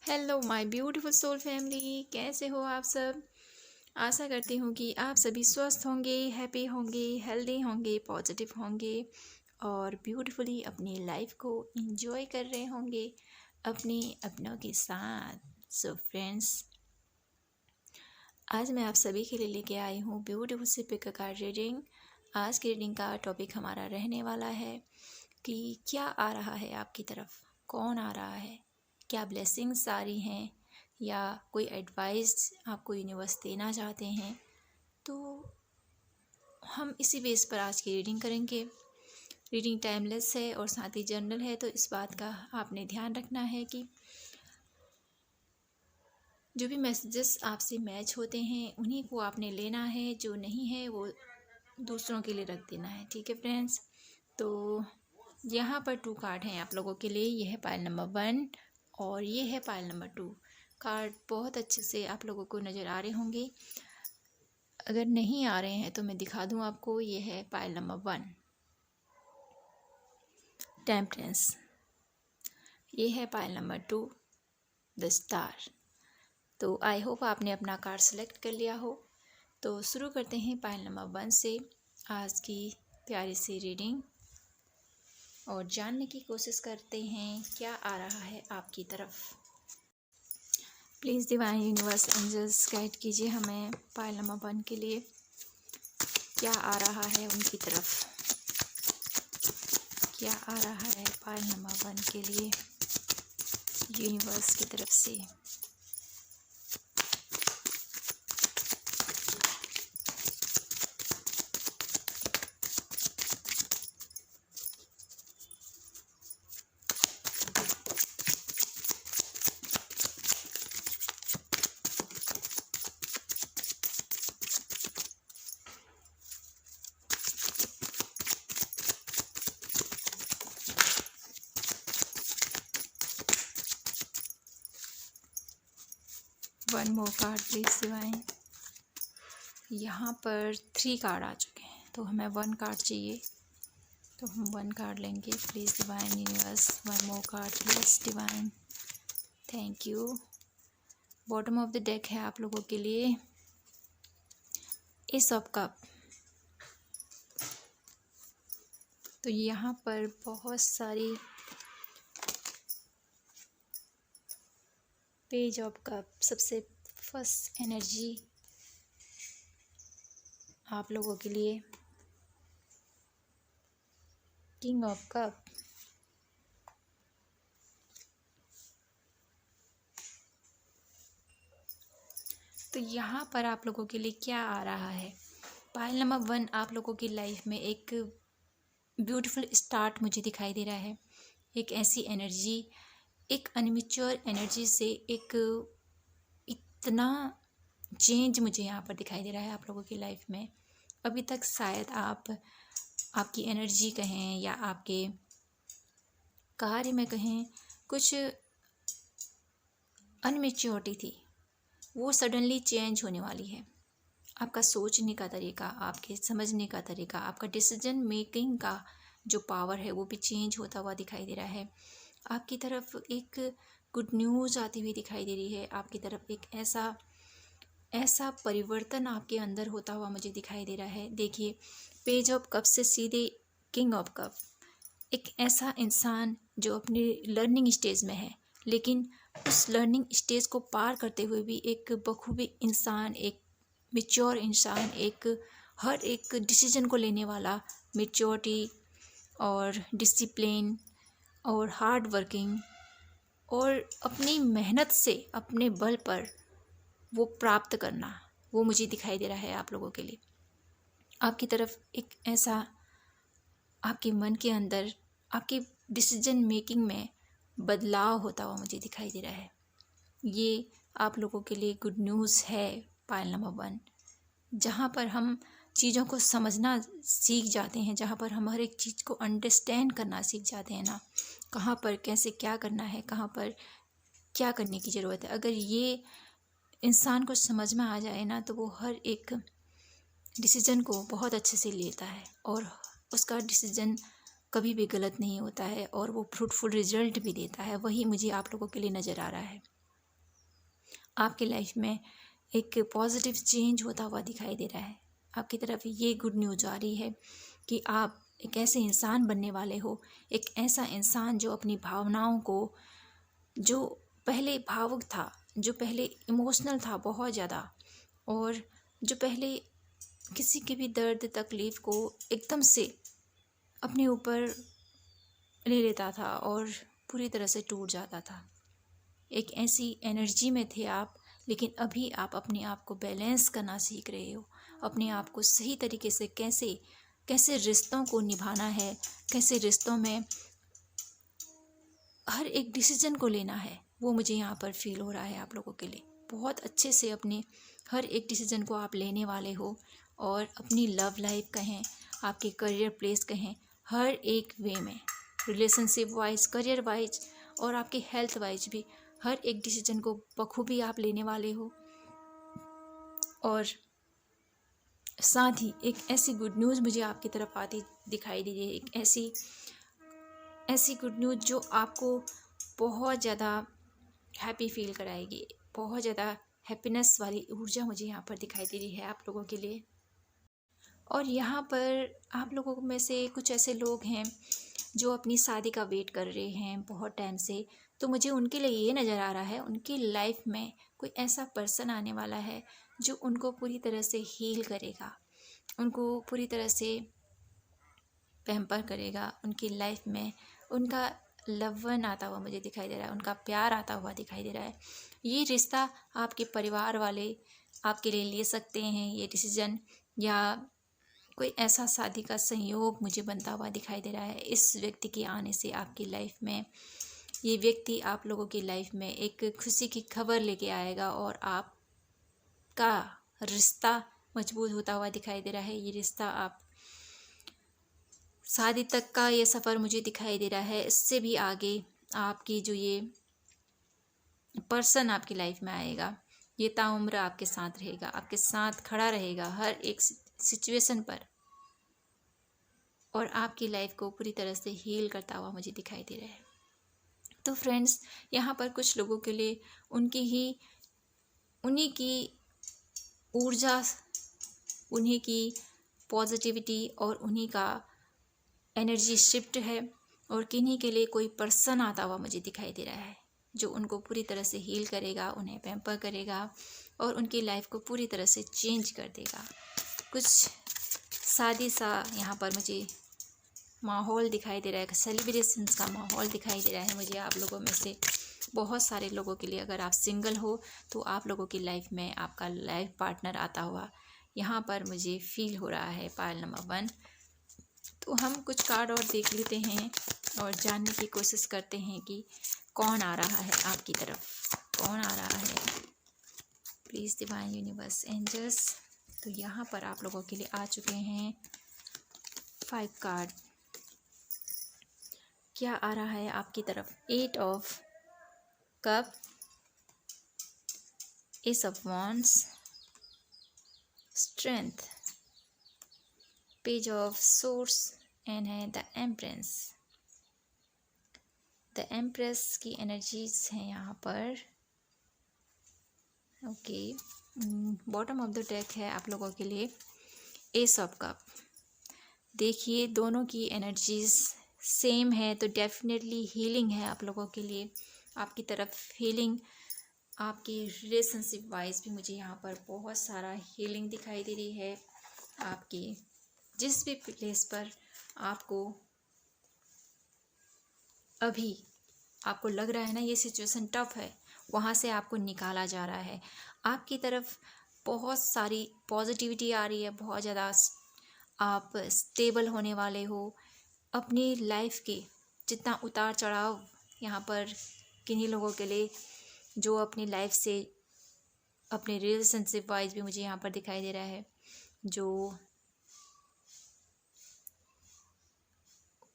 Hello my beautiful soul family, कैसे हो आप सब। आशा करती हूँ कि आप सभी स्वस्थ होंगे, हैप्पी होंगे, हेल्दी होंगे, पॉजिटिव होंगे और ब्यूटीफुली अपनी लाइफ को एंजॉय कर रहे होंगे अपने अपनों के साथ। सो फ्रेंड्स, आज मैं आप सभी के लिए लेके आई हूँ ब्यूटीफुल सी पिक कार्ड रीडिंग। आज की रीडिंग का टॉपिक हमारा रहने वाला है कि क्या आ रहा है आपकी तरफ, कौन आ रहा है, क्या ब्लेसिंग्स आ रही हैं या कोई एडवाइस आपको यूनिवर्स देना चाहते हैं। तो हम इसी बेस पर आज की रीडिंग करेंगे। रीडिंग टाइमलेस है और साथ ही जर्नल है, तो इस बात का आपने ध्यान रखना है कि जो भी मैसेजेस आपसे मैच होते हैं उन्हीं को आपने लेना है, जो नहीं है वो दूसरों के लिए रख देना है। ठीक है फ्रेंड्स, तो यहाँ पर 2 कार्ड हैं आप लोगों के लिए। ये है पाइल नंबर 1 और ये है पाइल नंबर 2। कार्ड बहुत अच्छे से आप लोगों को नज़र आ रहे होंगे। अगर नहीं आ रहे हैं तो मैं दिखा दूँ आपको। ये है पाइल नंबर 1, टेम्परेंस। ये है पाइल नंबर 2, द स्टार। तो आई होप आपने अपना कार्ड सेलेक्ट कर लिया हो। तो शुरू करते हैं पाइल नंबर 1 से आज की प्यारी सी रीडिंग और जानने की कोशिश करते हैं क्या आ रहा है आपकी तरफ। Please divine universe angels guide कीजिए हमें पाइल नंबर 1 के लिए क्या आ रहा है उनकी तरफ। क्या आ रहा है पाइल नंबर 1 के लिए यूनिवर्स की तरफ से। One more card please divine. यहाँ पर 3 कार्ड आ चुके हैं तो हमें 1 कार्ड चाहिए, तो हम 1 कार्ड लेंगे। Please divine universe, 1 more card please divine. Thank you. Bottom of the deck है आप लोगों के लिए एस ऑफ कप। तो यहाँ पर बहुत सारी पेज ऑफ कप, सबसे फर्स्ट एनर्जी आप लोगों के लिए किंग ऑफ कप। तो यहाँ पर आप लोगों के लिए क्या आ रहा है। पाइल नंबर 1 आप लोगों की लाइफ में एक ब्यूटीफुल स्टार्ट मुझे दिखाई दे रहा है। एक ऐसी एनर्जी, एक अनमिच्योर एनर्जी से एक इतना चेंज मुझे यहाँ पर दिखाई दे रहा है आप लोगों की लाइफ में। अभी तक शायद आपकी एनर्जी कहें या आपके कार्य में कहें कुछ अनमेच्योरिटी थी, वो सडनली चेंज होने वाली है। आपका सोचने का तरीका, आपके समझने का तरीका, आपका डिसीजन मेकिंग का जो पावर है वो भी चेंज होता हुआ दिखाई दे रहा है। आपकी तरफ एक गुड न्यूज़ आती हुई दिखाई दे रही है। आपकी तरफ एक ऐसा परिवर्तन आपके अंदर होता हुआ मुझे दिखाई दे रहा है। देखिए, पेज ऑफ कप से सीधे किंग ऑफ कप। एक ऐसा इंसान जो अपने लर्निंग स्टेज में है, लेकिन उस लर्निंग स्टेज को पार करते हुए भी एक बखूबी इंसान, एक मेच्योर इंसान, एक हर एक डिसीजन को लेने वाला, मेच्योरिटी और डिसिप्लिन और हार्ड वर्किंग और अपनी मेहनत से अपने बल पर वो प्राप्त करना, वो मुझे दिखाई दे रहा है आप लोगों के लिए। आपकी तरफ एक ऐसा आपके मन के अंदर, आपके डिसीजन मेकिंग में बदलाव होता हुआ मुझे दिखाई दे रहा है। ये आप लोगों के लिए गुड न्यूज़ है पाइल नंबर 1, जहाँ पर हम चीज़ों को समझना सीख जाते हैं, जहाँ पर हम हर एक चीज़ को अंडरस्टैंड करना सीख जाते हैं ना, कहाँ पर कैसे क्या करना है, कहाँ पर क्या करने की ज़रूरत है। अगर ये इंसान को समझ में आ जाए ना, तो वो हर एक डिसीज़न को बहुत अच्छे से लेता है और उसका डिसीज़न कभी भी गलत नहीं होता है और वो फ्रूटफुल रिजल्ट भी देता है। वही मुझे आप लोगों के लिए नज़र आ रहा है। आपकी लाइफ में एक पॉजिटिव चेंज होता हुआ दिखाई दे रहा है। आपकी तरफ ये गुड न्यूज़ आ रही है कि आप एक ऐसे इंसान बनने वाले हो, एक ऐसा इंसान जो अपनी भावनाओं को, जो पहले भावुक था, जो पहले इमोशनल था बहुत ज़्यादा, और जो पहले किसी के भी दर्द तकलीफ़ को एकदम से अपने ऊपर ले लेता था और पूरी तरह से टूट जाता था। एक ऐसी एनर्जी में थे आप, लेकिन अभी आप अपने आप को बैलेंस करना सीख रहे हो। अपने आप को सही तरीके से कैसे कैसे रिश्तों को निभाना है, कैसे रिश्तों में हर एक डिसीजन को लेना है, वो मुझे यहाँ पर फील हो रहा है आप लोगों के लिए। बहुत अच्छे से अपने हर एक डिसीजन को आप लेने वाले हो, और अपनी लव लाइफ कहें, आपके करियर प्लेस कहें, हर एक वे में, रिलेशनशिप वाइज, करियर वाइज और आपके हेल्थ वाइज भी हर एक डिसीजन को बखूबी आप लेने वाले हो। और साथ ही एक ऐसी गुड न्यूज़ मुझे आपकी तरफ आती दिखाई दे रही है, एक ऐसी गुड न्यूज़ जो आपको बहुत ज़्यादा हैप्पी फील कराएगी। बहुत ज़्यादा हैप्पीनेस वाली ऊर्जा मुझे यहाँ पर दिखाई दे रही है आप लोगों के लिए। और यहाँ पर आप लोगों में से कुछ ऐसे लोग हैं जो अपनी शादी का वेट कर रहे हैं बहुत टाइम से, तो मुझे उनके लिए ये नज़र आ रहा है, उनकी लाइफ में कोई ऐसा पर्सन आने वाला है जो उनको पूरी तरह से हील करेगा, उनको पूरी तरह से पैम्पर करेगा। उनकी लाइफ में उनका लव वन आता हुआ मुझे दिखाई दे रहा है, उनका प्यार आता हुआ दिखाई दे रहा है। ये रिश्ता आपके परिवार वाले आपके लिए ले सकते हैं ये डिसीजन, या कोई ऐसा शादी का संयोग मुझे बनता हुआ दिखाई दे रहा है। इस व्यक्ति के आने से आपकी लाइफ में ये व्यक्ति आप लोगों की लाइफ में एक खुशी की खबर लेके आएगा, और आपका रिश्ता मजबूत होता हुआ दिखाई दे रहा है। ये रिश्ता आप शादी तक का ये सफ़र मुझे दिखाई दे रहा है। इससे भी आगे आपकी जो ये पर्सन आपकी लाइफ में आएगा, ये ताउम्र आपके साथ रहेगा, आपके साथ खड़ा रहेगा हर एक सिचुएशन पर, और आपकी लाइफ को पूरी तरह से हील करता हुआ मुझे दिखाई दे रहा है। तो फ्रेंड्स, यहाँ पर कुछ लोगों के लिए उन्हीं की ऊर्जा, उन्हीं की पॉजिटिविटी और उन्हीं का एनर्जी शिफ्ट है, और किन्हीं के लिए कोई पर्सन आता हुआ मुझे दिखाई दे रहा है जो उनको पूरी तरह से हील करेगा, उन्हें पैम्पर करेगा और उनकी लाइफ को पूरी तरह से चेंज कर देगा। कुछ शादी सा यहाँ पर मुझे माहौल दिखाई दे रहा है, सेलिब्रेशंस का माहौल दिखाई दे रहा है मुझे आप लोगों में से बहुत सारे लोगों के लिए। अगर आप सिंगल हो तो आप लोगों की लाइफ में आपका लाइफ पार्टनर आता हुआ यहाँ पर मुझे फील हो रहा है, पायल नंबर 1। तो हम कुछ कार्ड और देख लेते हैं और जानने की कोशिश करते हैं कि कौन आ रहा है आपकी तरफ, कौन आ रहा है। Please divine universe angels. तो यहाँ पर आप लोगों के लिए आ चुके हैं 5 कार्ड। क्या आ रहा है आपकी तरफ? 8 of cup, S of wands, strength, page of source and है द एम्प्रेस। द एम्प्रेस की एनर्जीज हैं यहाँ पर। Okay, bottom of the deck है आप लोगों के लिए एस ऑफ कप। देखिए दोनों की एनर्जीज सेम है, तो डेफिनेटली हीलिंग है आप लोगों के लिए। आपकी तरफ हीलिंग, आपकी रिलेशनशिप वाइज भी मुझे यहाँ पर बहुत सारा हीलिंग दिखाई दे रही है। आपकी जिस भी प्लेस पर अभी आपको लग रहा है ना ये सिचुएशन टफ है, वहाँ से आपको निकाला जा रहा है। आपकी तरफ बहुत सारी पॉजिटिविटी आ रही है, बहुत ज़्यादा आप स्टेबल होने वाले हो। अपनी लाइफ के जितना उतार चढ़ाव यहाँ पर किन्हीं लोगों के लिए जो अपनी लाइफ से, अपने रिलेशनशिप वाइज भी मुझे यहाँ पर दिखाई दे रहा है, जो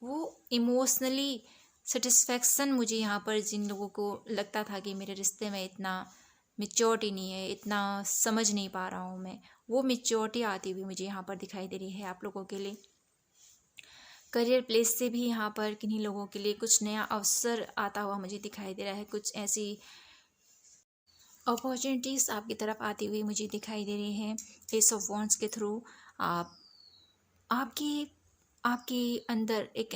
वो इमोशनली सेटिस्फैक्शन मुझे यहाँ पर जिन लोगों को लगता था कि मेरे रिश्ते में इतना मैच्योरिटी नहीं है, इतना समझ नहीं पा रहा हूँ मैं, वो मैच्योरिटी आती हुई मुझे यहाँ पर दिखाई दे रही है आप लोगों के लिए। करियर प्लेस से भी यहाँ पर किन्हीं लोगों के लिए कुछ नया अवसर आता हुआ मुझे दिखाई दे रहा है। कुछ ऐसी अपॉर्चुनिटीज़ आपकी तरफ आती हुई मुझे दिखाई दे रही हैं। एस ऑफ वॉन्ड्स के थ्रू आप आपकी आपके अंदर एक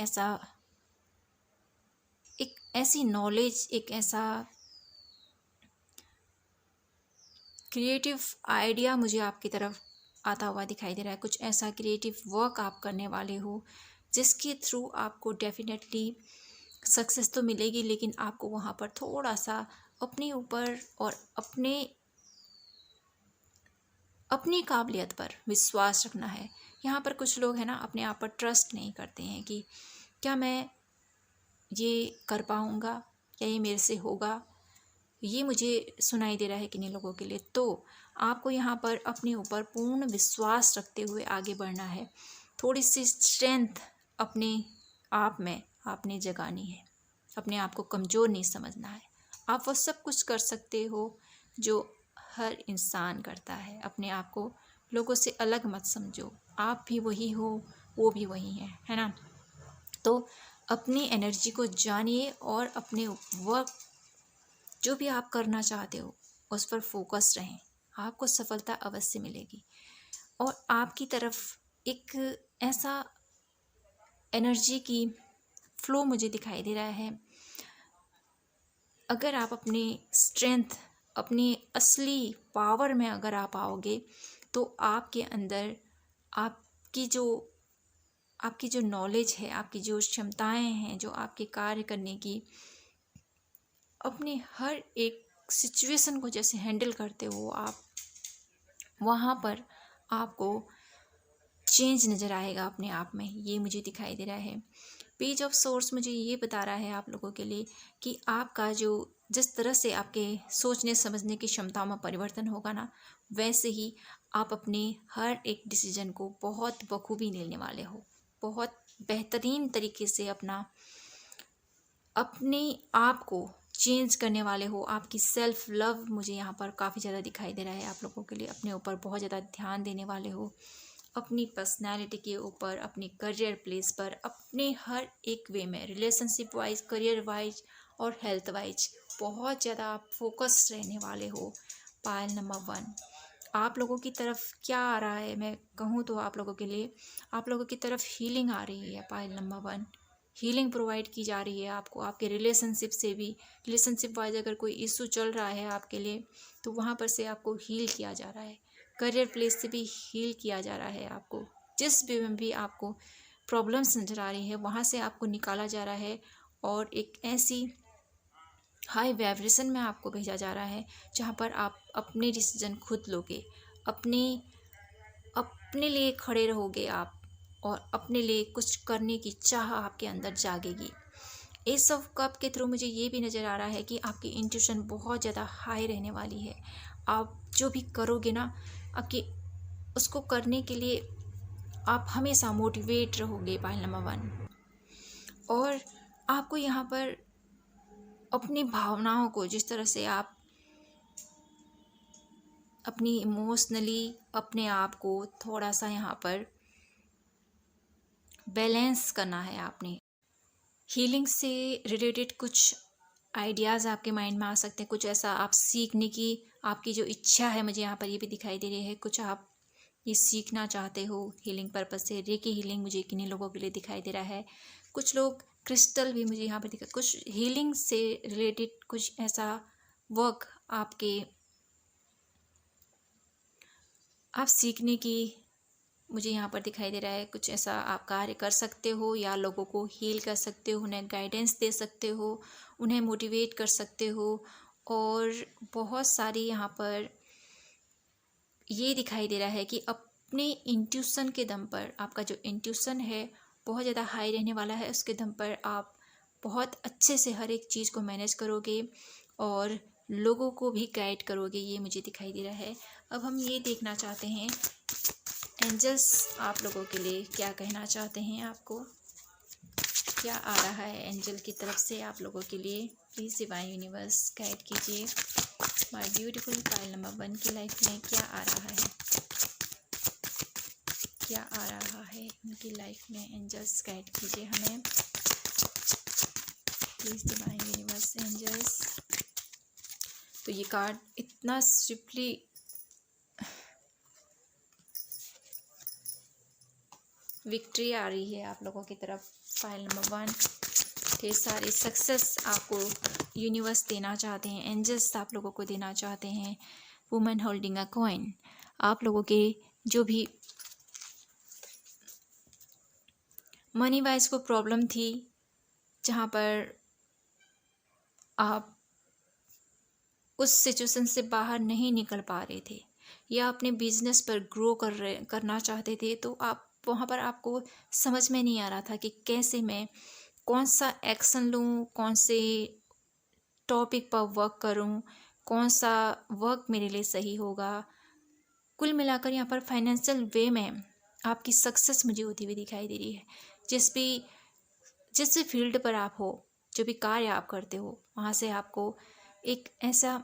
ऐसी नॉलेज, एक ऐसा क्रिएटिव आइडिया मुझे आपकी तरफ आता हुआ दिखाई दे रहा है। कुछ ऐसा क्रिएटिव वर्क आप करने वाले हो जिसके थ्रू आपको डेफिनेटली सक्सेस तो मिलेगी, लेकिन आपको वहाँ पर थोड़ा सा अपने ऊपर और अपनी काबिलियत पर विश्वास रखना है। यहाँ पर कुछ लोग हैं ना, अपने आप पर ट्रस्ट नहीं करते हैं कि क्या मैं ये कर पाऊँगा, क्या ये मेरे से होगा। ये मुझे सुनाई दे रहा है किन्हीं लोगों के लिए। तो आपको यहाँ पर अपने ऊपर पूर्ण विश्वास रखते हुए आगे बढ़ना है। थोड़ी सी स्ट्रेंथ अपने आप में आपने जगानी है। अपने आप को कमज़ोर नहीं समझना है। आप वो सब कुछ कर सकते हो जो हर इंसान करता है। अपने आप को लोगों से अलग मत समझो। आप भी वही हो, वो भी वही है ना। तो अपनी एनर्जी को जानिए और अपने वर्क जो भी आप करना चाहते हो उस पर फोकस रहें। आपको सफलता अवश्य मिलेगी। और आपकी तरफ एक ऐसा एनर्जी की फ्लो मुझे दिखाई दे रहा है। अगर आप अपने स्ट्रेंथ, अपनी असली पावर में अगर आप आओगे तो आपके अंदर आपकी जो नॉलेज है, आपकी जो क्षमताएं हैं, जो आपके कार्य करने की, अपने हर एक सिचुएशन को जैसे हैंडल करते हो आप, वहाँ पर आपको चेंज नज़र आएगा अपने आप में। ये मुझे दिखाई दे रहा है। पेज ऑफ सोर्स मुझे ये बता रहा है आप लोगों के लिए कि आपका जिस तरह से आपके सोचने समझने की क्षमताओं में परिवर्तन होगा ना, वैसे ही आप अपने हर एक डिसीजन को बहुत बखूबी लेने वाले हो। बहुत बेहतरीन तरीके से अपने आप को चेंज करने वाले हो। आपकी सेल्फ लव मुझे यहाँ पर काफ़ी ज़्यादा दिखाई दे रहा है आप लोगों के लिए। अपने ऊपर बहुत ज़्यादा ध्यान देने वाले हो, अपनी पर्सनैलिटी के ऊपर, अपनी करियर प्लेस पर, अपने हर एक वे में, रिलेशनशिप वाइज, करियर वाइज और हेल्थ वाइज बहुत ज़्यादा आप फोकस रहने वाले हो। पायल नंबर 1 आप लोगों की तरफ क्या आ रहा है, मैं कहूँ तो आप लोगों के लिए, आप लोगों की तरफ हीलिंग आ रही है। पायल नंबर 1 हीलिंग प्रोवाइड की जा रही है आपको। आपके रिलेशनशिप से भी, रिलेशनशिप वाइज अगर कोई इशू चल रहा है आपके लिए तो वहाँ पर से आपको हील किया जा रहा है। करियर प्लेस से भी हील किया जा रहा है आपको। जिस वे में भी आपको प्रॉब्लम्स नज़र आ रही है वहाँ से आपको निकाला जा रहा है और एक ऐसी हाई वाइब्रेशन में आपको भेजा जा रहा है जहाँ पर आप अपने डिसीजन खुद लोगे, अपने लिए खड़े रहोगे आप, और अपने लिए कुछ करने की चाह आपके अंदर जागेगी। एस ऑफ कप के थ्रू मुझे ये भी नज़र आ रहा है कि आपकी इंट्यूशन बहुत ज़्यादा हाई रहने वाली है। आप जो भी करोगे ना, आपकी उसको करने के लिए आप हमेशा मोटिवेट रहोगे। पाइल नंबर 1 और आपको यहाँ पर अपनी भावनाओं को, जिस तरह से आप अपनी इमोशनली अपने आप को थोड़ा सा यहाँ पर बैलेंस करना है। आपने हीलिंग से रिलेटेड कुछ आइडियाज़ आपके माइंड में आ सकते हैं। कुछ ऐसा आप सीखने की आपकी जो इच्छा है मुझे यहाँ पर ये भी दिखाई दे रही है। कुछ आप ये सीखना चाहते हो हीलिंग पर्पज से। रेकी हीलिंग मुझे किन्हीं लोगों के लिए दिखाई दे रहा है। कुछ लोग क्रिस्टल भी मुझे यहाँ पर दिखा, कुछ हीलिंग से रिलेटेड कुछ ऐसा वर्क आप सीखने की मुझे यहाँ पर दिखाई दे रहा है। कुछ ऐसा आप कार्य कर सकते हो या लोगों को हील कर सकते हो, उन्हें गाइडेंस दे सकते हो, उन्हें मोटिवेट कर सकते हो। और बहुत सारी यहाँ पर ये दिखाई दे रहा है कि अपने इंट्यूशन के दम पर, आपका जो इंट्यूशन है बहुत ज़्यादा हाई रहने वाला है। उसके दम पर आप बहुत अच्छे से हर एक चीज़ को मैनेज करोगे और लोगों को भी गाइड करोगे, ये मुझे दिखाई दे रहा है। अब हम ये देखना चाहते हैं एंजल्स आप लोगों के लिए क्या कहना चाहते हैं। आपको क्या आ रहा है एंजल की तरफ से आप लोगों के लिए। प्लीज़ डिवाइन यूनिवर्स गाइड कीजिए माय ब्यूटीफुल पाइल नंबर 1 की लाइफ में क्या आ रहा है, क्या आ रहा है उनकी लाइफ में। एंजल्स गाइड कीजिए हमें प्लीज़ डिवाइन यूनिवर्स। एंजल्स तो ये कार्ड इतना स्विफ्टली विक्ट्री आ रही है आप लोगों की तरफ। फाइल नंबर 1, ढेर सारी सक्सेस आपको यूनिवर्स देना चाहते हैं, एंजल्स आप लोगों को देना चाहते हैं। वुमन होल्डिंग अ कॉइन, आप लोगों के जो भी मनी वाइज को प्रॉब्लम थी, जहाँ पर आप उस सिचुएशन से बाहर नहीं निकल पा रहे थे या अपने बिजनेस पर ग्रो करना चाहते थे, तो आप वहाँ पर आपको समझ में नहीं आ रहा था कि कैसे मैं कौन सा एक्शन लूँ, कौन से टॉपिक पर वर्क करूँ, कौन सा वर्क मेरे लिए सही होगा। कुल मिलाकर यहाँ पर फाइनेंशियल वे में आपकी सक्सेस मुझे होती हुई दिखाई दे रही है। जिस भी फील्ड पर आप हो, जो भी कार्य आप करते हो, वहाँ से आपको एक ऐसा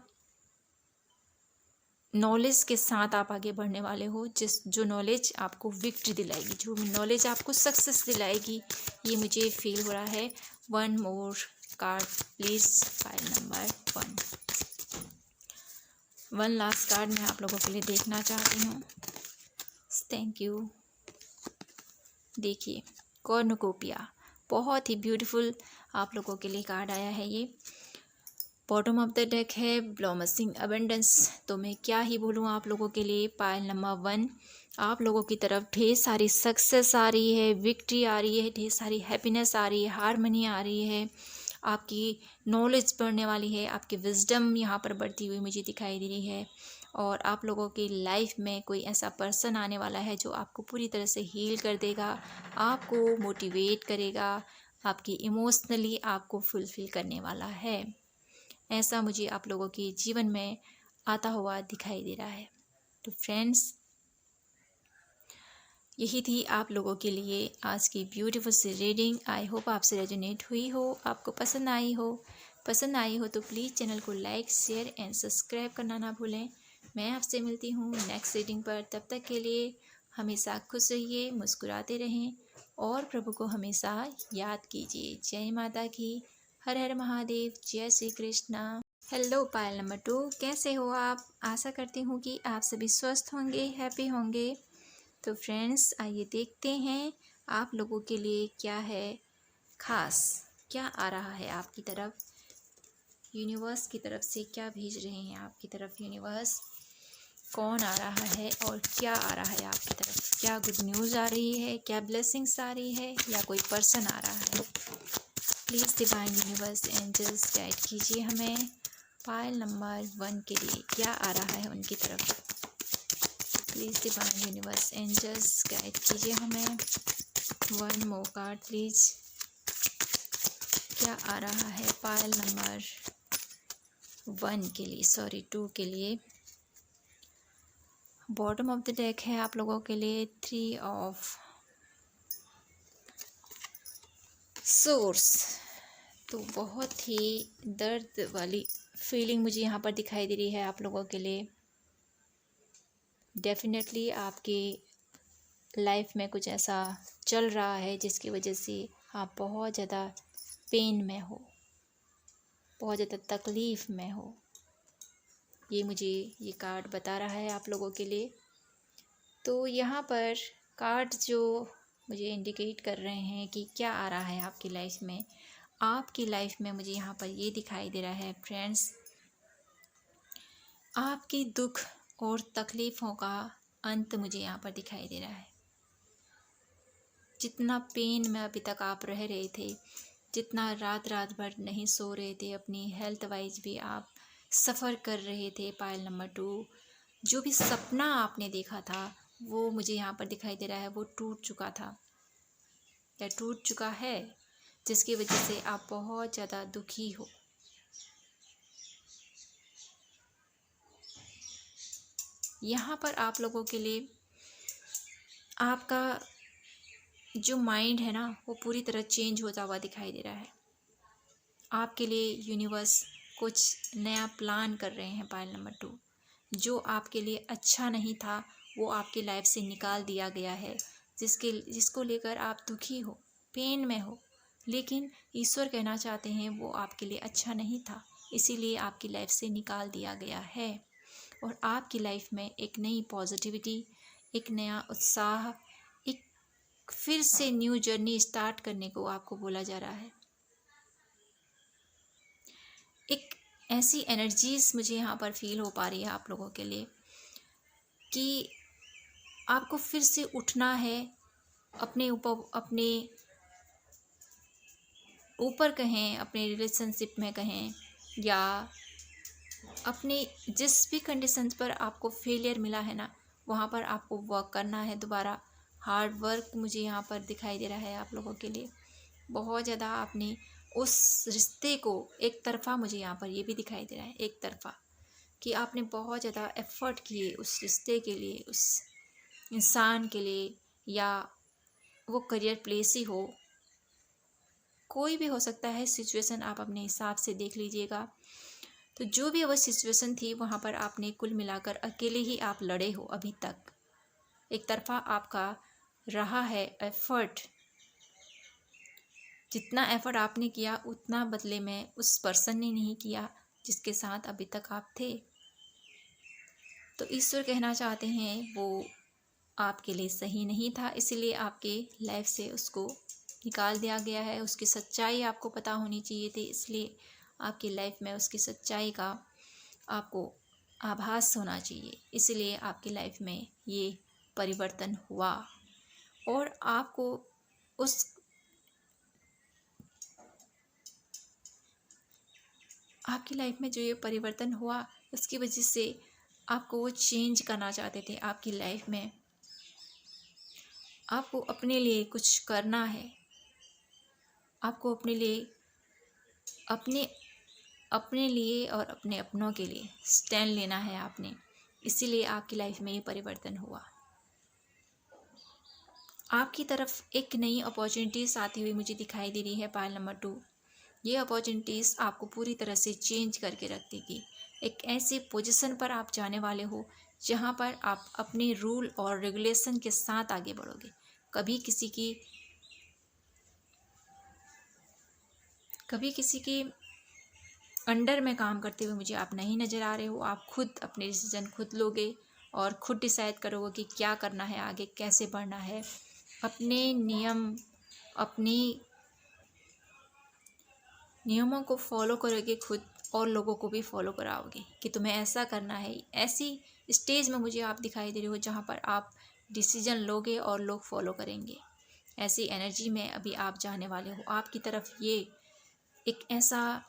नॉलेज के साथ आप आगे बढ़ने वाले हो जो नॉलेज आपको विक्ट्री दिलाएगी, जो नॉलेज आपको सक्सेस दिलाएगी, ये मुझे फील हो रहा है। 1 more card please, file number 1 last card मैं आप लोगों के लिए देखना चाहती हूँ। Thank you. देखिए, कॉर्नुकोपिया, बहुत ही ब्यूटीफुल आप लोगों के लिए कार्ड आया है। ये बॉटम ऑफ द डेक है ब्लॉमसिंग अबेंडेंस। तो मैं क्या ही बोलूँ आप लोगों के लिए। पाइल नंबर 1, आप लोगों की तरफ ढेर सारी सक्सेस आ रही है, विक्ट्री आ रही है, ढेर सारी हैप्पीनेस आ रही है, हारमनी आ रही है, आपकी नॉलेज बढ़ने वाली है, आपकी विजडम यहाँ पर बढ़ती हुई मुझे दिखाई दे रही है। और आप लोगों की लाइफ में कोई ऐसा पर्सन आने वाला है जो आपको पूरी तरह से हील कर देगा, आपको मोटिवेट करेगा, आपकी इमोशनली आपको फुलफ़िल करने वाला है। ऐसा मुझे आप लोगों के जीवन में आता हुआ दिखाई दे रहा है। तो फ्रेंड्स, यही थी आप लोगों के लिए आज की ब्यूटीफुल सी रीडिंग। आई होप आपसे रेजोनेट हुई हो, आपको पसंद आई हो। पसंद आई हो तो प्लीज़ चैनल को लाइक, शेयर एंड सब्सक्राइब करना ना भूलें। मैं आपसे मिलती हूँ नेक्स्ट रीडिंग पर। तब तक के लिए हमेशा खुश रहिए, मुस्कुराते रहें और प्रभु को हमेशा याद कीजिए। जय माता की, हर हर महादेव, जय Shri Krishna. Hello pile number 2, कैसे हो आप? आशा करती हूँ कि आप सभी स्वस्थ होंगे, हैप्पी होंगे। तो फ्रेंड्स, आइए देखते हैं आप लोगों के लिए क्या है खास, क्या आ रहा है आपकी तरफ। यूनिवर्स की तरफ से क्या भेज रहे हैं आपकी तरफ यूनिवर्स, कौन आ रहा है और क्या आ रहा है आपकी तरफ। क्या गुड न्यूज़ आ रही है, क्या ब्लेसिंग्स आ रही है, या कोई पर्सन आ रहा है। Please divine universe angels guide कीजिए हमें। पायल नंबर 1 के लिए क्या आ रहा है उनकी तरफ। Please divine universe angels guide कीजिए हमें। 1 मोर कार्ड प्लीज़, क्या आ रहा है पायल नंबर 1 के लिए, सॉरी 2 के लिए। बॉटम ऑफ द डेक है आप लोगों के लिए 3 ऑफ सोर्स। तो बहुत ही दर्द वाली फीलिंग मुझे यहाँ पर दिखाई दे रही है आप लोगों के लिए। डेफिनेटली आपकी लाइफ में कुछ ऐसा चल रहा है जिसकी वजह से आप बहुत ज़्यादा पेन में हो, बहुत ज़्यादा तकलीफ़ में हो। ये मुझे ये कार्ड बता रहा है आप लोगों के लिए। तो यहाँ पर कार्ड जो मुझे इंडिकेट कर रहे हैं कि क्या आ रहा है आपकी लाइफ में। आपकी लाइफ में मुझे यहाँ पर ये दिखाई दे रहा है फ्रेंड्स, आपकी दुख और तकलीफ़ों का अंत मुझे यहाँ पर दिखाई दे रहा है। जितना पेन में अभी तक आप रह रहे थे, जितना रात रात भर नहीं सो रहे थे, अपनी हेल्थ वाइज भी आप सफ़र कर रहे थे। पायल नंबर 2, जो भी सपना आपने देखा था वो मुझे यहाँ पर दिखाई दे रहा है, वो टूट चुका था या टूट चुका है, जिसकी वजह से आप बहुत ज़्यादा दुखी हो। यहाँ पर आप लोगों के लिए आपका जो माइंड है ना, वो पूरी तरह चेंज होता हुआ दिखाई दे रहा है। आपके लिए यूनिवर्स कुछ नया प्लान कर रहे हैं। पायल नंबर 2, जो आपके लिए अच्छा नहीं था वो आपकी लाइफ से निकाल दिया गया है, जिसको लेकर आप दुखी हो, पेन में हो, लेकिन ईश्वर कहना चाहते हैं वो आपके लिए अच्छा नहीं था। इसीलिए आपकी लाइफ से निकाल दिया गया है। और आपकी लाइफ में एक नई पॉजिटिविटी, एक नया उत्साह, एक फिर से न्यू जर्नी स्टार्ट करने को आपको बोला जा रहा है। एक ऐसी एनर्जीज मुझे यहाँ पर फील हो पा रही है आप लोगों के लिए कि आपको फिर से उठना है, अपने ऊपर कहें, अपने रिलेशनशिप में कहें, या अपने जिस भी कंडीशंस पर आपको फेलियर मिला है ना, वहाँ पर आपको वर्क करना है दोबारा। हार्ड वर्क मुझे यहाँ पर दिखाई दे रहा है आप लोगों के लिए। बहुत ज़्यादा आपने उस रिश्ते को एक तरफा, मुझे यहाँ पर ये भी दिखाई दे रहा है एक तरफा, कि आपने बहुत ज़्यादा एफर्ट किए उस रिश्ते के लिए, उस इंसान के लिए, या वो करियर प्लेस ही हो, कोई भी हो सकता है सिचुएशन, आप अपने हिसाब से देख लीजिएगा। तो जो भी वो सिचुएशन थी, वहाँ पर आपने कुल मिलाकर अकेले ही आप लड़े हो अभी तक। एक तरफा आपका रहा है एफर्ट। जितना एफर्ट आपने किया उतना बदले में उस पर्सन ने नहीं किया जिसके साथ अभी तक आप थे। तो ईश्वर कहना चाहते हैं वो आपके लिए सही नहीं था, इसीलिए आपके लाइफ से उसको निकाल दिया गया है। उसकी सच्चाई आपको पता होनी चाहिए थी, इसलिए आपकी लाइफ में उसकी सच्चाई का आपको आभास होना चाहिए, इसलिए आपकी लाइफ में ये परिवर्तन हुआ। और आपको उस आपकी लाइफ में जो ये परिवर्तन हुआ, उसकी वजह से आपको वो चेंज करना चाहते थे आपकी लाइफ में। आपको अपने लिए कुछ करना है, आपको अपने लिए अपने लिए और अपने अपनों के लिए स्टैंड लेना है आपने, इसीलिए आपकी लाइफ में ये परिवर्तन हुआ। आपकी तरफ एक नई अपॉर्चुनिटीज़ आती हुई मुझे दिखाई दे रही है पायल नंबर 2। ये अपॉर्चुनिटीज़ आपको पूरी तरह से चेंज करके रख देगी। एक ऐसी पोजीशन पर आप जाने वाले हो जहाँ पर आप अपने रूल और रेगुलेशन के साथ आगे बढ़ोगे। कभी किसी की अंडर में काम करते हुए मुझे आप नहीं नज़र आ रहे हो। आप खुद अपने डिसीजन खुद लोगे और खुद डिसाइड करोगे कि क्या करना है, आगे कैसे बढ़ना है। अपने नियमों को फॉलो करोगे खुद, और लोगों को भी फॉलो कराओगे कि तुम्हें ऐसा करना है। ऐसी स्टेज में मुझे आप दिखाई दे रहे हो जहाँ पर आप डिसीजन लोगे और लोग फॉलो करेंगे। ऐसी एनर्जी में अभी आप जाने वाले हो। आपकी तरफ ये एक ऐसा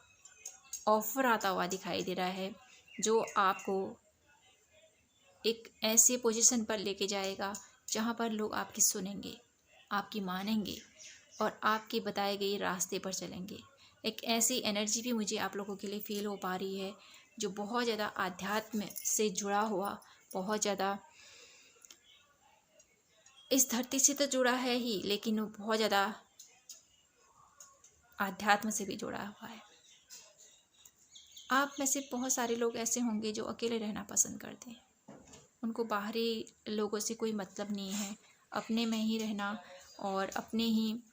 ऑफर आता हुआ दिखाई दे रहा है जो आपको एक ऐसे पोजीशन पर लेके जाएगा जहाँ पर लोग आपकी सुनेंगे, आपकी मानेंगे और आपके बताए गए रास्ते पर चलेंगे। एक ऐसी एनर्जी भी मुझे आप लोगों के लिए फील हो पा रही है जो बहुत ज़्यादा आध्यात्म से जुड़ा हुआ, बहुत ज़्यादा इस धरती से तो जुड़ा है ही, लेकिन वो बहुत ज़्यादा आध्यात्म से भी जुड़ा हुआ है। आप में से बहुत सारे लोग ऐसे होंगे जो अकेले रहना पसंद करते हैं। उनको बाहरी लोगों से कोई मतलब नहीं है, अपने में ही रहना और अपने ही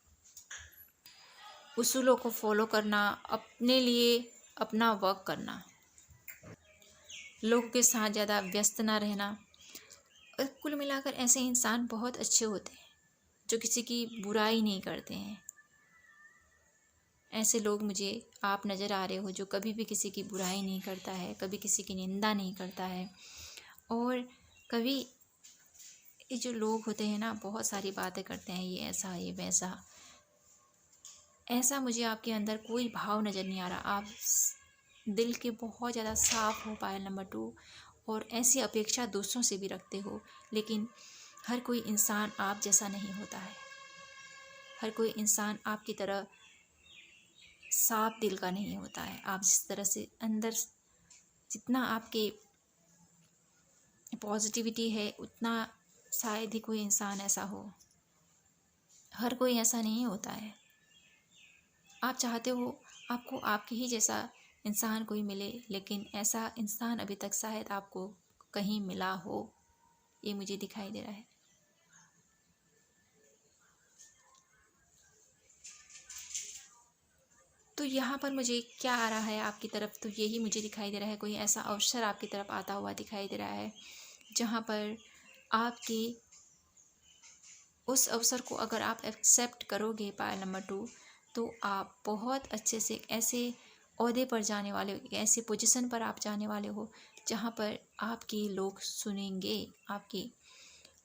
उसूलों को फॉलो करना, अपने लिए अपना वर्क करना, लोगों के साथ ज़्यादा व्यस्त ना रहना। कुल मिलाकर ऐसे इंसान बहुत अच्छे होते हैं जो किसी की बुराई नहीं करते हैं। ऐसे लोग मुझे आप नज़र आ रहे हो जो कभी भी किसी की बुराई नहीं करता है, कभी किसी की निंदा नहीं करता है। और कभी ये जो लोग होते हैं ना, बहुत सारी बातें करते हैं, ये ऐसा ये वैसा, ऐसा मुझे आपके अंदर कोई भाव नज़र नहीं आ रहा। आप दिल के बहुत ज़्यादा साफ हो पायल नंबर 2, और ऐसी अपेक्षा दूसरों से भी रखते हो, लेकिन हर कोई इंसान आप जैसा नहीं होता है। हर कोई इंसान आपकी तरह साफ दिल का नहीं होता है। आप जिस तरह से अंदर जितना आपके पॉजिटिविटी है, उतना शायद ही कोई इंसान ऐसा हो। हर कोई ऐसा नहीं होता है। आप चाहते हो आपको आपके ही जैसा इंसान कोई मिले, लेकिन ऐसा इंसान अभी तक शायद आपको कहीं मिला हो, ये मुझे दिखाई दे रहा है। तो यहाँ पर मुझे क्या आ रहा है आपकी तरफ, तो यही मुझे दिखाई दे रहा है, कोई ऐसा अवसर आपकी तरफ आता हुआ दिखाई दे रहा है जहाँ पर आपकी उस अवसर को अगर आप एक्सेप्ट करोगे पायल नंबर 2, तो आप बहुत अच्छे से एक ऐसे ओहदे पर जाने वाले हो, एक ऐसे पोजीशन पर आप जाने वाले हो जहाँ पर आपकी लोग सुनेंगे, आपकी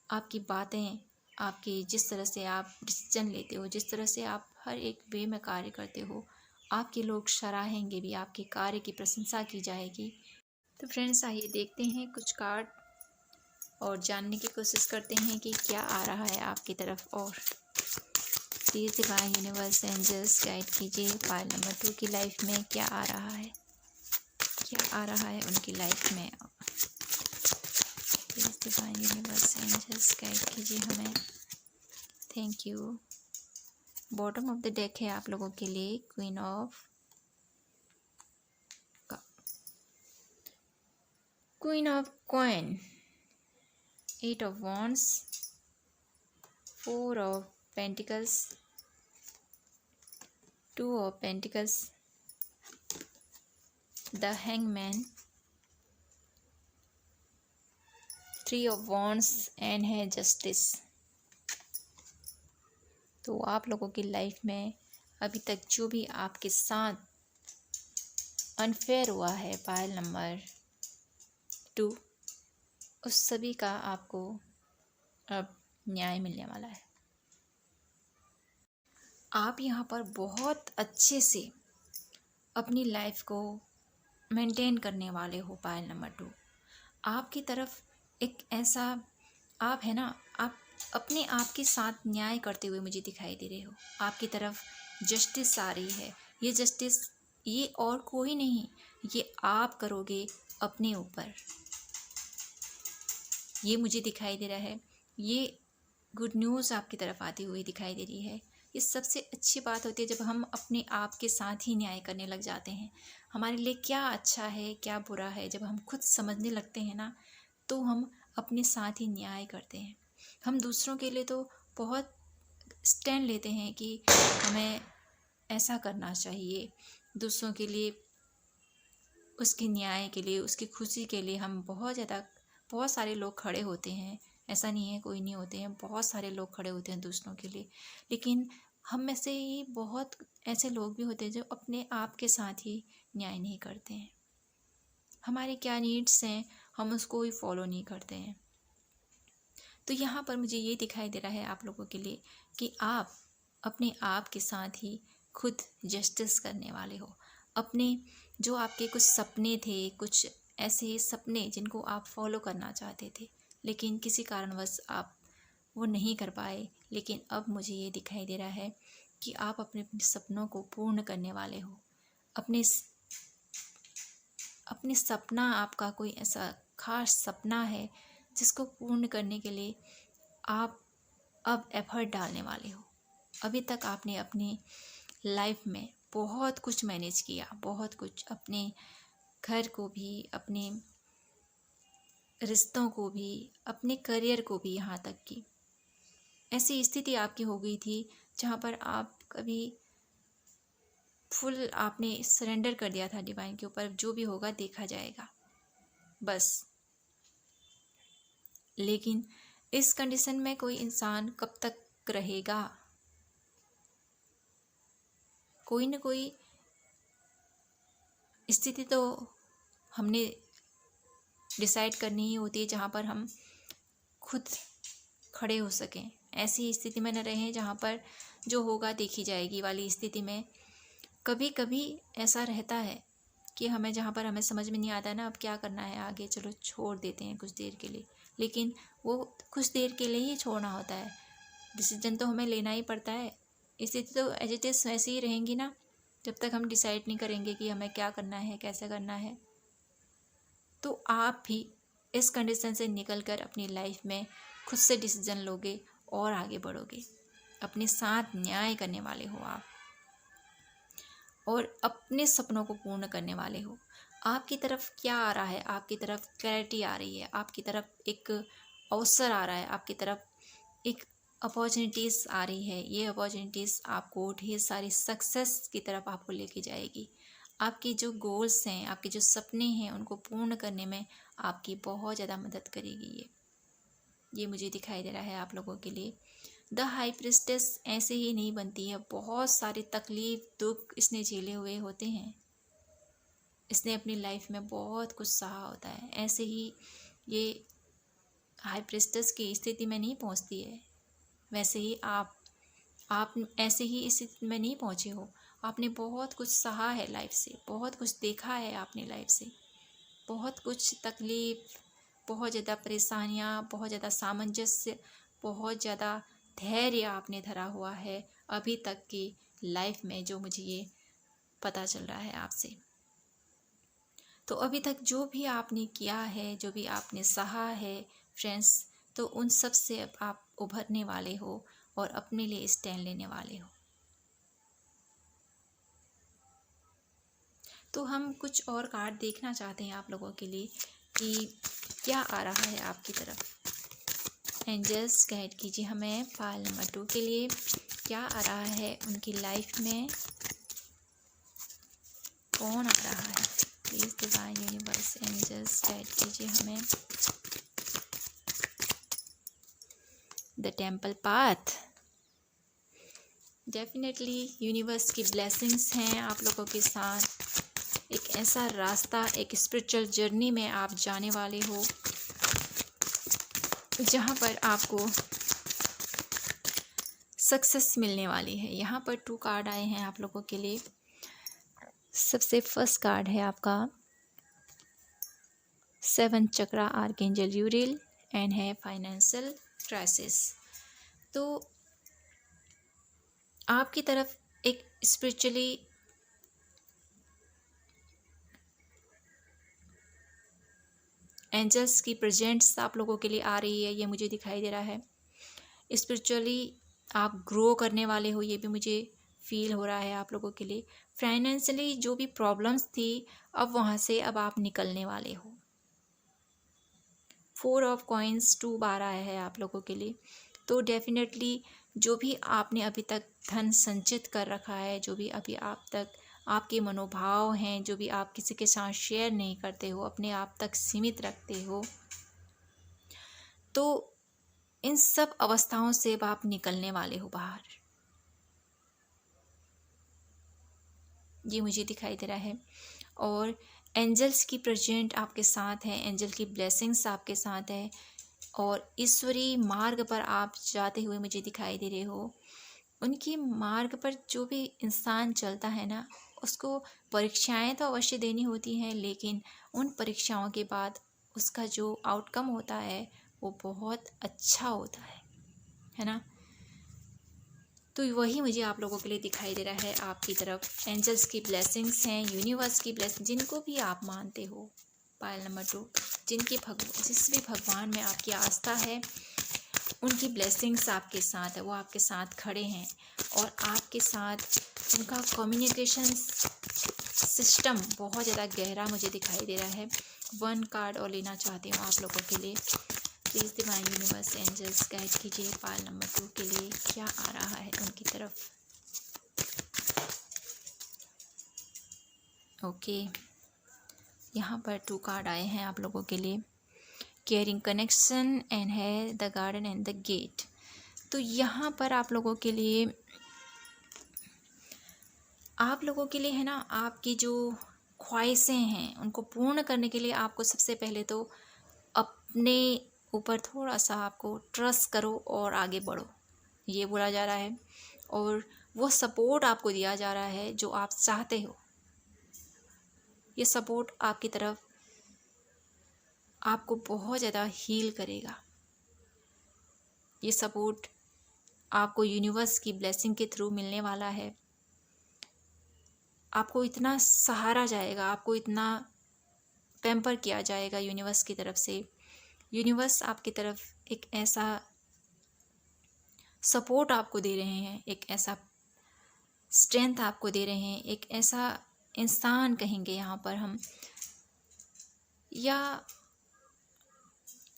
आपकी बातें, आपकी जिस तरह से आप डिसीजन लेते हो, जिस तरह से आप हर एक वे में कार्य करते हो, आपके लोग सराहेंगे भी, आपके कार्य की प्रशंसा की जाएगी। तो फ्रेंड्स, आइए देखते हैं कुछ कार्ड और जानने की कोशिश करते हैं कि क्या आ रहा है आपकी तरफ। और please divine universe angels guide कीजिए पायल नंबर 2 की लाइफ में क्या आ रहा है, क्या आ रहा है उनकी लाइफ में। Please divine universe angels guide कीजिए हमें। Thank you. Bottom of the deck है आप लोगों के लिए queen of coin, 8 of wands, 4 of pentacles, 2 of pentacles, the hangman, 3 of wands and है justice। तो आप लोगों की लाइफ में अभी तक जो भी आपके साथ अनफेयर हुआ है पायल नंबर 2, उस सभी का आपको अब न्याय मिलने वाला है। आप यहाँ पर बहुत अच्छे से अपनी लाइफ को मेंटेन करने वाले हो पायल नंबर 2। आपकी तरफ एक ऐसा आप है ना, आप अपने आप के साथ न्याय करते हुए मुझे दिखाई दे रहे हो। आपकी तरफ जस्टिस आ रही है। ये जस्टिस ये और कोई नहीं, ये आप करोगे अपने ऊपर, ये मुझे दिखाई दे रहा है। ये गुड न्यूज़ आपकी तरफ आती हुई दिखाई दे रही है। ये सबसे अच्छी बात होती है जब हम अपने आप के साथ ही न्याय करने लग जाते हैं। हमारे लिए क्या अच्छा है क्या बुरा है जब हम खुद समझने लगते हैं ना, तो हम अपने साथ ही न्याय करते हैं। हम दूसरों के लिए तो बहुत स्टैंड लेते हैं कि हमें ऐसा करना चाहिए, दूसरों के लिए, उसके न्याय के लिए, उसकी खुशी के लिए हम बहुत सारे लोग खड़े होते हैं। ऐसा नहीं है कोई नहीं होते हैं, बहुत सारे लोग खड़े होते हैं दूसरों के लिए। लेकिन हम में से ही बहुत ऐसे लोग भी होते हैं जो अपने आप के साथ ही न्याय नहीं करते हैं। हमारे क्या नीड्स हैं हम उसको ही फॉलो नहीं करते हैं। तो यहाँ पर मुझे ये दिखाई दे रहा है आप लोगों के लिए कि आप अपने आप के साथ ही खुद जस्टिस करने वाले हो। अपने जो आपके कुछ सपने थे, कुछ ऐसे सपने जिनको आप फॉलो करना चाहते थे लेकिन किसी कारणवश आप वो नहीं कर पाए, लेकिन अब मुझे ये दिखाई दे रहा है कि आप अपने सपनों को पूर्ण करने वाले हो। अपने सपना, आपका कोई ऐसा खास सपना है जिसको पूर्ण करने के लिए आप अब एफर्ट डालने वाले हो। अभी तक आपने अपनी लाइफ में बहुत कुछ मैनेज किया, बहुत कुछ, अपने घर को भी, अपने रिश्तों को भी, अपने करियर को भी, यहाँ तक कि ऐसी स्थिति आपकी हो गई थी जहाँ पर आप कभी फुल आपने सरेंडर कर दिया था डिवाइन के ऊपर, जो भी होगा देखा जाएगा बस। लेकिन इस कंडीशन में कोई इंसान कब तक रहेगा? कोई न कोई स्थिति तो हमने डिसाइड करनी ही होती है जहाँ पर हम खुद खड़े हो सकें। ऐसी स्थिति में न रहें जहाँ पर जो होगा देखी जाएगी वाली स्थिति में। कभी कभी ऐसा रहता है कि हमें जहाँ पर हमें समझ में नहीं आता ना अब क्या करना है आगे, चलो छोड़ देते हैं कुछ देर के लिए, लेकिन वो कुछ देर के लिए ही छोड़ना होता है। डिसीजन तो हमें लेना ही पड़ता है। स्थिति तो एज इट इज़ वैसे ही रहेंगी ना जब तक हम डिसाइड नहीं करेंगे कि हमें क्या करना है, कैसे करना है। तो आप भी इस कंडीशन से निकलकर अपनी लाइफ में खुद से डिसीजन लोगे और आगे बढ़ोगे। अपने साथ न्याय करने वाले हो आप और अपने सपनों को पूर्ण करने वाले हो। आपकी तरफ क्या आ रहा है? आपकी तरफ क्लैरिटी आ रही है, आपकी तरफ एक अवसर आ रहा है, आपकी तरफ एक अपॉर्चुनिटीज़ आ रही है, ये अपॉर्चुनिटीज़ आपको ढेर सारी सक्सेस की तरफ आपको लेके जाएगी। आपके जो गोल्स हैं, आपके जो सपने हैं, उनको पूर्ण करने में आपकी बहुत ज़्यादा मदद करेगी ये मुझे दिखाई दे रहा है आप लोगों के लिए। द हाई प्रिस्टेस ऐसे ही नहीं बनती है, बहुत सारे तकलीफ दुख इसने झेले हुए होते हैं। इसने अपनी लाइफ में बहुत कुछ सहा होता है, ऐसे ही ये हाई प्रिस्टेस की स्थिति में नहीं पहुंचती है। वैसे ही आप ऐसे ही इस स्थिति में नहीं पहुंचे हो। आपने बहुत कुछ सहा है लाइफ से, बहुत कुछ देखा है आपने लाइफ से, बहुत कुछ तकलीफ, बहुत ज़्यादा परेशानियाँ, बहुत ज़्यादा सामंजस्य, बहुत ज़्यादा धैर्य आपने धरा हुआ है अभी तक की लाइफ में, जो मुझे ये पता चल रहा है आपसे। तो अभी तक जो भी आपने किया है, जो भी आपने सहा है फ्रेंड्स, तो उन सब से अब आप उभरने वाले हो और अपने लिए स्टैंड लेने वाले हो। तो हम कुछ और कार्ड देखना चाहते हैं आप लोगों के लिए कि क्या आ रहा है आपकी तरफ। एंजल्स गाइड कीजिए हमें पाइल नंबर 2 के लिए क्या आ रहा है उनकी लाइफ में, कौन आ रहा है। Please divine universe angels guide कीजिए हमें। The temple path, definitely universe की ब्लेसिंग्स हैं आप लोगों के साथ। एक ऐसा रास्ता, एक स्पिरिचुअल जर्नी में आप जाने वाले हो जहाँ पर आपको सक्सेस मिलने वाली है। यहाँ पर 2 कार्ड आए हैं आप लोगों के लिए। सबसे फर्स्ट कार्ड है आपका 7 चक्रा आर्कएंजल यूरिल एंड है फाइनेंशियल क्राइसिस। तो आपकी तरफ एक स्पिरिचुअली एंजल्स की प्रेजेंट्स आप लोगों के लिए आ रही है, ये मुझे दिखाई दे रहा है। स्पिरिचुअली आप ग्रो करने वाले हो, ये भी मुझे फील हो रहा है आप लोगों के लिए। फाइनेंशियली जो भी प्रॉब्लम्स थी, अब वहाँ से अब आप निकलने वाले हो। 4 ऑफ कॉइन्स 2 बार आया है आप लोगों के लिए। तो डेफिनेटली जो भी आपने अभी तक धन संचित कर रखा है, जो भी अभी आप तक आपके मनोभाव हैं, जो भी आप किसी के साथ शेयर नहीं करते हो, अपने आप तक सीमित रखते हो, तो इन सब अवस्थाओं से अब आप निकलने वाले हो बाहर, ये मुझे दिखाई दे रहा है। और एंजल्स की प्रेजेंट आपके साथ है, एंजल की ब्लेसिंग्स आपके साथ है, और ईश्वरीय मार्ग पर आप जाते हुए मुझे दिखाई दे रहे हो। उनकी मार्ग पर जो भी इंसान चलता है ना, उसको परीक्षाएं तो अवश्य देनी होती हैं, लेकिन उन परीक्षाओं के बाद उसका जो आउटकम होता है वो बहुत अच्छा होता है ना। तो वही मुझे आप लोगों के लिए दिखाई दे रहा है आपकी तरफ। एंजल्स की ब्लेसिंग्स हैं, यूनिवर्स की ब्लेसिंग, जिनको भी आप मानते हो। पायल नंबर 2, जिस भी भगवान में आपकी आस्था है, उनकी ब्लेसिंग्स आपके साथ है, वो आपके साथ खड़े हैं और आपके साथ उनका कम्युनिकेशन सिस्टम बहुत ज़्यादा गहरा मुझे दिखाई दे रहा है। 1 कार्ड और लेना चाहती हूँ आप लोगों के लिए। Please divine universe angels guide कीजिए पाइल नंबर 2 के लिए क्या आ रहा है उनकी तरफ। ओके, यहाँ पर 2 कार्ड आए हैं आप लोगों के लिए। केयरिंग कनेक्शन एंड है the garden and the gate. तो यहाँ पर आप लोगों के लिए है ना, आपकी जो ख्वाहिशें हैं उनको पूर्ण करने के लिए आपको सबसे पहले तो अपने ऊपर थोड़ा सा आपको ट्रस्ट करो और आगे बढ़ो, ये बोला जा रहा है। और वो सपोर्ट आपको दिया जा रहा है जो आप चाहते हो। ये सपोर्ट आपकी तरफ आपको बहुत ज़्यादा हील करेगा। ये सपोर्ट आपको यूनिवर्स की ब्लेसिंग के थ्रू मिलने वाला है। आपको इतना सहारा जाएगा, आपको इतना पैम्पर किया जाएगा यूनिवर्स की तरफ से। यूनिवर्स आपकी तरफ एक ऐसा सपोर्ट आपको दे रहे हैं, एक ऐसा स्ट्रेंथ आपको दे रहे हैं, एक ऐसा इंसान कहेंगे यहाँ पर हम, या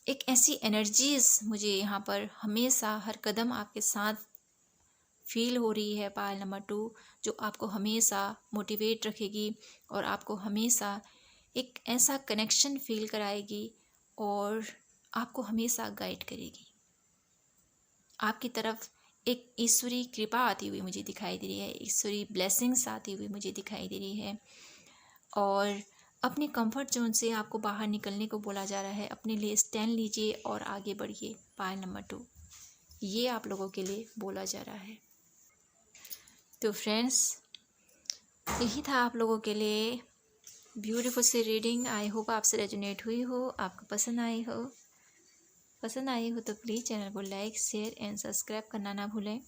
एक ऐसी एनर्जीज मुझे यहाँ पर हमेशा हर कदम आपके साथ फील हो रही है पायल नंबर 2, जो आपको हमेशा मोटिवेट रखेगी और आपको हमेशा एक ऐसा कनेक्शन फील कराएगी और आपको हमेशा गाइड करेगी। आपकी तरफ एक ईश्वरी कृपा आती हुई मुझे दिखाई दे रही है, ईश्वरी ब्लेसिंग्स आती हुई मुझे दिखाई दे रही है। और अपने कंफर्ट जोन से आपको बाहर निकलने को बोला जा रहा है। अपने लिए स्टैंड लीजिए और आगे बढ़िए। पायल नंबर 2 ये आप लोगों के लिए बोला जा रहा है। तो फ्रेंड्स, यही था आप लोगों के लिए ब्यूटीफुल सी रीडिंग। आई होप आपसे रेजोनेट हुई हो, आपको पसंद आई हो। पसंद आई हो तो प्लीज़ चैनल को लाइक, शेयर एंड सब्सक्राइब करना ना भूलें।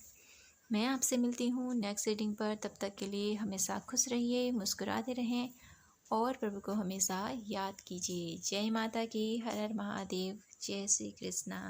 मैं आपसे मिलती हूँ नेक्स्ट रीडिंग पर। तब तक के लिए हमेशा खुश रहिए, मुस्कुराते रहें और प्रभु को हमेशा याद कीजिए। जय माता की, हर हर महादेव, जय श्री कृष्णा।